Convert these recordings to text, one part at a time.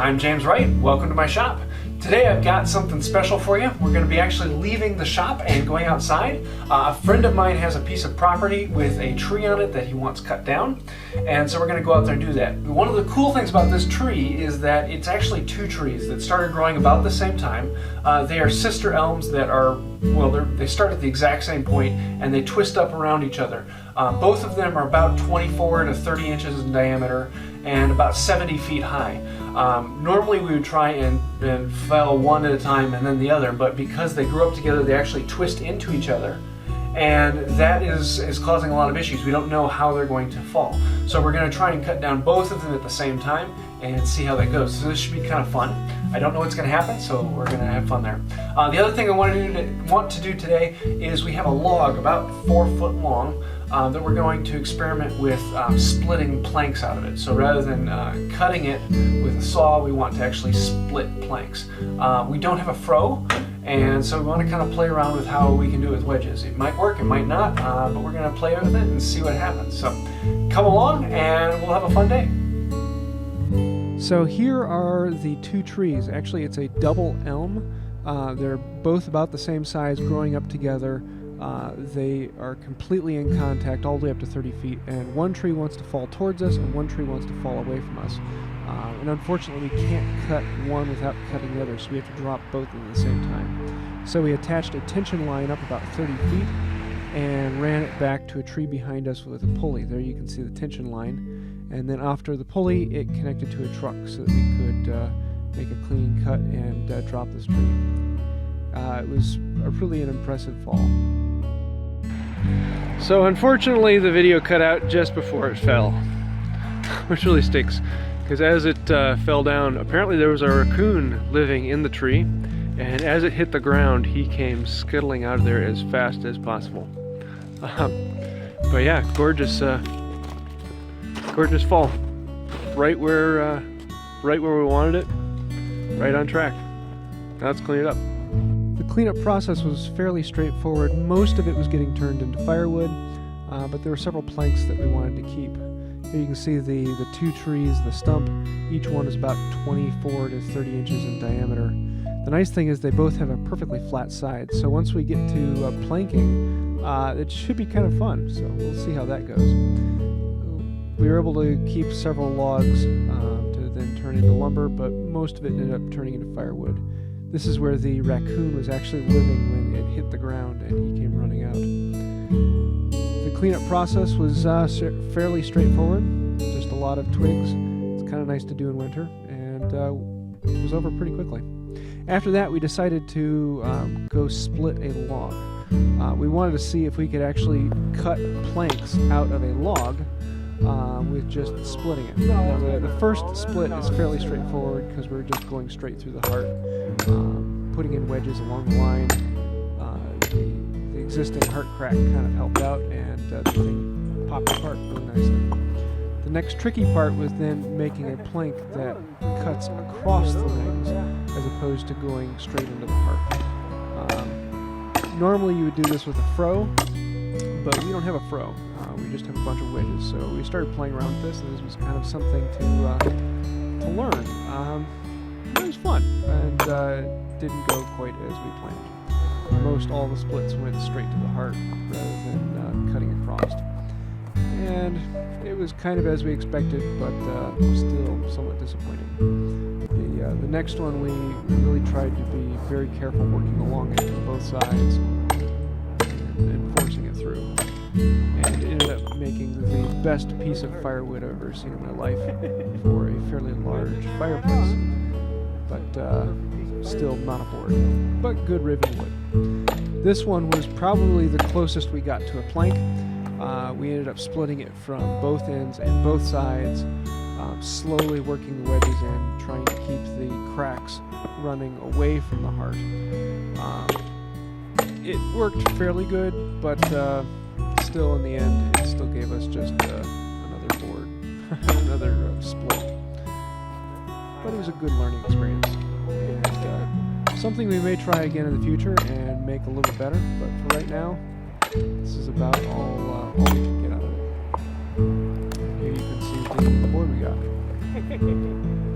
I'm James Wright. Welcome to my shop. Today I've got something special for you. We're going to be actually leaving the shop and going outside. A friend of mine has a piece of property with a tree on it that he wants cut down, and so we're going to go out there and do that. One of the cool things about this tree is that it's actually two trees that started growing about the same time. They are sister elms that are, well, they start at the exact same point and they twist up around each other. Both of them are about 24 to 30 inches in diameter and about 70 feet high. Normally we would try and fell one at a time and then the other, but because they grew up together, they actually twist into each other, and that is causing a lot of issues. We don't know how they're going to fall. So we're going to try and cut down both of them at the same time and see how that goes. So this should be kind of fun. I don't know what's going to happen, so we're going to have fun there. The other thing I want to do today is we have a log about 4 foot long that we're going to experiment with splitting planks out of it. So rather than cutting it with a saw, we want to actually split planks. We don't have a froe, and so we want to kind of play around with how we can do it with wedges. It might work, it might not, but we're going to play with it and see what happens. So come along and we'll have a fun day. So here are the two trees. Actually, it's a double elm. They're both about the same size, growing up together. They are completely in contact all the way up to 30 feet, and one tree wants to fall towards us and one tree wants to fall away from us. And unfortunately we can't cut one without cutting the other, so we have to drop both at the same time. So we attached a tension line up about 30 feet and ran it back to a tree behind us with a pulley. There you can see the tension line, and then after the pulley it connected to a truck so that we could make a clean cut and drop this tree. It was really an impressive fall. So unfortunately the video cut out just before it fell, which really stinks, because as it fell down, apparently there was a raccoon living in the tree, and as it hit the ground he came scuttling out of there as fast as possible. But yeah, gorgeous fall, right where we wanted it, right on track. Now let's clean it up. The cleanup process was fairly straightforward. Most of it was getting turned into firewood, but there were several planks that we wanted to keep. Here you can see the two trees, the stump. Each one is about 24 to 30 inches in diameter. The nice thing is they both have a perfectly flat side, so once we get to planking, it should be kind of fun, so we'll see how that goes. We were able to keep several logs to then turn into lumber, but most of it ended up turning into firewood. This is where the raccoon was actually living when it hit the ground and he came running out. The cleanup process was fairly straightforward, just a lot of twigs. It's kind of nice to do in winter, and it was over pretty quickly. After that we decided to go split a log. We wanted to see if we could actually cut planks out of a log with just splitting it. Now, the first split is fairly straightforward because we're just going straight through the heart, putting in wedges along the line. The existing heart crack kind of helped out, and the thing popped apart really nicely. The next tricky part was then making a plank that cuts across the legs as opposed to going straight into the heart. Normally you would do this with a froe, but we don't have a froe. We just have a bunch of wedges, so we started playing around with this, and this was kind of something to learn. It was fun, and didn't go quite as we planned. Most all the splits went straight to the heart rather than cutting across, and it was kind of as we expected, but still somewhat disappointing. The next one we really tried to be very careful working along it from both sides and forcing it through. And it ended up making the best piece of firewood I've ever seen in my life for a fairly large fireplace, but still not a board, but good riven wood. This one was probably the closest we got to a plank. We ended up splitting it from both ends and both sides, slowly working the wedges in, trying to keep the cracks running away from the heart. It worked fairly good, but still in the end it still gave us just another board, another split. But it was a good learning experience, and something we may try again in the future and make a little bit better, but for right now this is about all we can get out of it. Here you can see the board we got.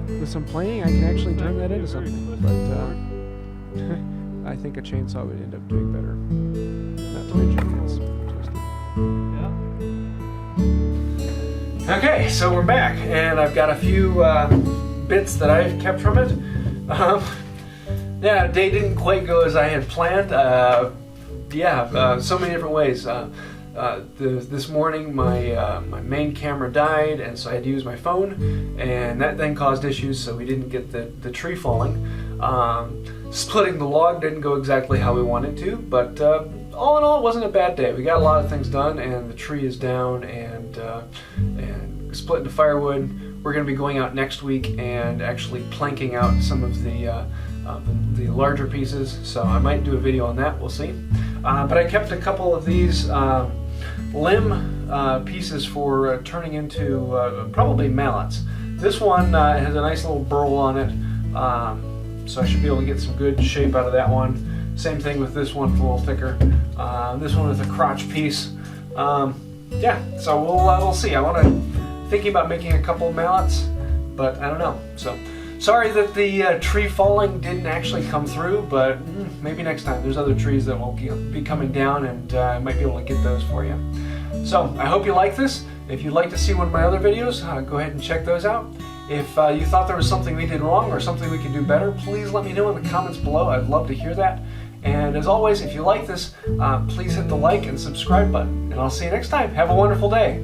with some planing, I can actually turn that into something. But I think a chainsaw would end up doing better. Not to mention it's twisted. Okay, so we're back, and I've got a few bits that I've kept from it. Yeah, day didn't quite go as I had planned. So many different ways. This morning my main camera died, and so I had to use my phone, and that then caused issues, so we didn't get the tree falling. Splitting the log didn't go exactly how we wanted to, but all in all, it wasn't a bad day. We got a lot of things done, and the tree is down, and split into firewood. We're going to be going out next week and actually planking out some of the larger pieces, so I might do a video on that, we'll see. But I kept a couple of these limb pieces for turning into probably mallets. This one has a nice little burl on it, so I should be able to get some good shape out of that one. Same thing with this one, it's a little thicker. This one is a crotch piece. Yeah, so we'll see. Thinking about making a couple of mallets, but I don't know. So sorry that the tree falling didn't actually come through, but maybe next time. There's other trees that will be coming down, and I might be able to get those for you. So I hope you like this. If you'd like to see one of my other videos, go ahead and check those out. If you thought there was something we did wrong or something we could do better, please let me know in the comments below. I'd love to hear that. And as always, if you like this, please hit the like and subscribe button. And I'll see you next time. Have a wonderful day.